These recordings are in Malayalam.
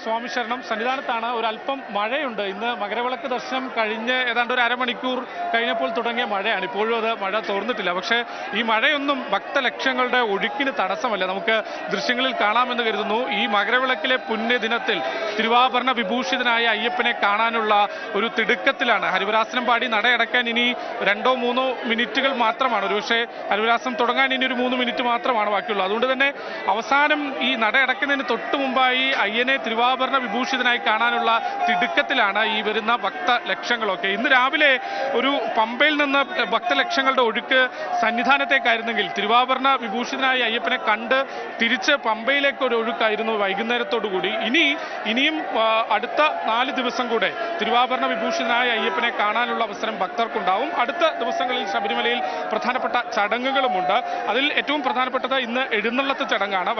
സ്വാമി ശരണം. സന്നിധാനത്താണ്. ഒരല്പം മഴയുണ്ട്. ഇന്ന് മകരവിളക്ക് ദർശനം കഴിഞ്ഞ് ഏതാണ്ട് ഒരു അരമണിക്കൂർ കഴിഞ്ഞപ്പോൾ തുടങ്ങിയ മഴയാണ്. ഇപ്പോഴും അത് മഴ തോർന്നിട്ടില്ല. പക്ഷേ ഈ മഴയൊന്നും ഭക്തലക്ഷങ്ങളുടെ ഒഴുക്കിന് തടസ്സമല്ല. നമുക്ക് ദൃശ്യങ്ങളിൽ കാണാമെന്ന് കരുതുന്നു. ഈ മകരവിളക്കിലെ പുണ്യദിനത്തിൽ തിരുവാഭരണ വിഭൂഷിതനായ അയ്യപ്പനെ കാണാനുള്ള ഒരു തിടുക്കത്തിലാണ്. ഹരിവരാസനം പാടി നടയടക്കാൻ ഇനി 2-3 മിനിറ്റുകൾ മാത്രമാണ്. ഒരുപക്ഷെ ഹരിവരാസനം തുടങ്ങാൻ ഇനി ഒരു 3 മിനിറ്റ് മാത്രമാണ് ബാക്കിയുള്ളത്. അതുകൊണ്ട് തന്നെ അവസാനം ഈ നടയടക്കുന്നതിന് തൊട്ട് മുമ്പായി അയ്യനെ തിരുവാഭരണ വിഭൂഷിതനായി കാണാനുള്ള തിടുക്കത്തിലാണ് ഈ വരുന്ന ഭക്തലക്ഷങ്ങളൊക്കെ. ഇന്ന് രാവിലെ ഒരു പമ്പയിൽ നിന്ന് ഭക്തലക്ഷങ്ങളുടെ ഒഴുക്ക് സന്നിധാനത്തേക്കായിരുന്നെങ്കിൽ തിരുവാഭരണ വിഭൂഷിതനായ അയ്യപ്പനെ കണ്ട് തിരിച്ച് പമ്പയിലേക്ക് ഒരു ഒഴുക്കായിരുന്നു വൈകുന്നേരത്തോടു കൂടി. ഇനിയും അടുത്ത 4 ദിവസം കൂടെ തിരുവാഭരണ വിഭൂഷിതനായ അയ്യപ്പനെ കാണാനുള്ള അവസരം ഭക്തർക്കുണ്ടാവും. അടുത്ത ദിവസങ്ങളിൽ ശബരിമലയിൽ പ്രധാനപ്പെട്ട ചടങ്ങുകളുമുണ്ട്. അതിൽ ഏറ്റവും പ്രധാനപ്പെട്ടത് ഇന്ന് എഴുന്നള്ളത്ത് ചടങ്ങാണ്.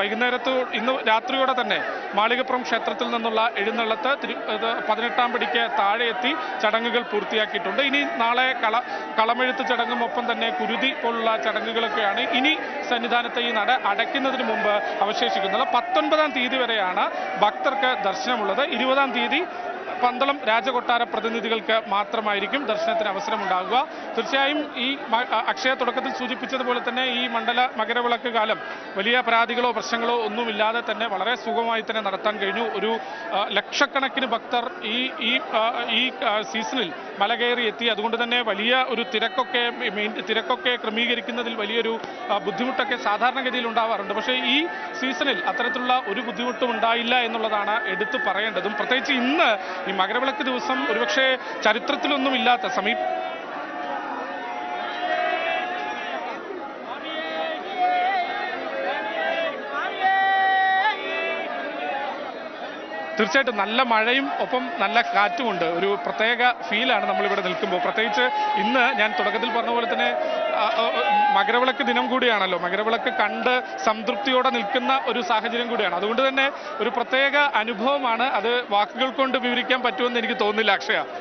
ഇന്ന് രാത്രിയോടെ തന്നെ മാളികപ്പുറം ക്ഷേത്രത്തിൽ നിന്നുള്ള എഴുന്നള്ളത്ത് 18-ാം പടിക്ക് താഴെ എത്തി ചടങ്ങുകൾ പൂർത്തിയാക്കിയിട്ടുണ്ട്. ഇനി നാളെ കളമെഴുത്ത് ചടങ്ങും ഒപ്പം തന്നെ കുരുതി പോലുള്ള ചടങ്ങുകളൊക്കെയാണ് ഇനി സന്നിധാനത്തെ ഈ നട അടയ്ക്കുന്നതിന് മുമ്പ് അവശേഷിക്കുന്നത്. 19-ാം തീയതി വരെയാണ് ഭക്തർക്ക് ദർശനമുള്ളത്. 20-ാം തീയതി പന്തളം രാജകൊട്ടാര പ്രതിനിധികൾക്ക് മാത്രമായിരിക്കും ദർശനത്തിന് അവസരമുണ്ടാകുക. തീർച്ചയായും ഈ അക്ഷയ തുടക്കത്തിൽ സൂചിപ്പിച്ചതുപോലെ തന്നെ ഈ മകരവിളക്ക് കാലം വലിയ പരാതികളോ പ്രശ്നങ്ങളോ ഒന്നുമില്ലാതെ തന്നെ വളരെ സുഗമമായി തന്നെ നടത്താൻ കഴിഞ്ഞു. ഒരു ലക്ഷക്കണക്കിന് ഭക്തർ ഈ സീസണിൽ മല കയറി എത്തി. അതുകൊണ്ട് തന്നെ വലിയ ഒരു തിരക്കൊക്കെ ക്രമീകരിക്കുന്നതിൽ വലിയൊരു ബുദ്ധിമുട്ടൊക്കെ സാധാരണഗതിയിൽ ഉണ്ടാവാറുണ്ട്. പക്ഷേ ഈ സീസണിൽ അത്തരത്തിലുള്ള ഒരു ബുദ്ധിമുട്ടും ഉണ്ടായില്ല എന്നുള്ളതാണ് എടുത്തു പറയേണ്ടതും. പ്രത്യേകിച്ച് ഇന്ന് ഈ മകരവിളക്ക് ദിവസം ഒരുപക്ഷെ ചരിത്രത്തിലൊന്നും ഇല്ലാത്ത തീർച്ചയായിട്ടും നല്ല മഴയും ഒപ്പം നല്ല കാറ്റുമുണ്ട്. ഒരു പ്രത്യേക ഫീലാണ് നമ്മളിവിടെ നിൽക്കുമ്പോൾ. പ്രത്യേകിച്ച് ഇന്ന് ഞാൻ തുടക്കത്തിൽ പറഞ്ഞ പോലെ തന്നെ മകരവിളക്ക് ദിനം കൂടിയാണല്ലോ. മകരവിളക്ക് കണ്ട് സംതൃപ്തിയോടെ നിൽക്കുന്ന ഒരു സാഹചര്യം കൂടിയാണ്. അതുകൊണ്ട് തന്നെ ഒരു പ്രത്യേക അനുഭവമാണ്. അത് വാക്കുകൾ കൊണ്ട് വിവരിക്കാൻ പറ്റുമെന്ന് എനിക്ക് തോന്നുന്നില്ല അക്ഷയ.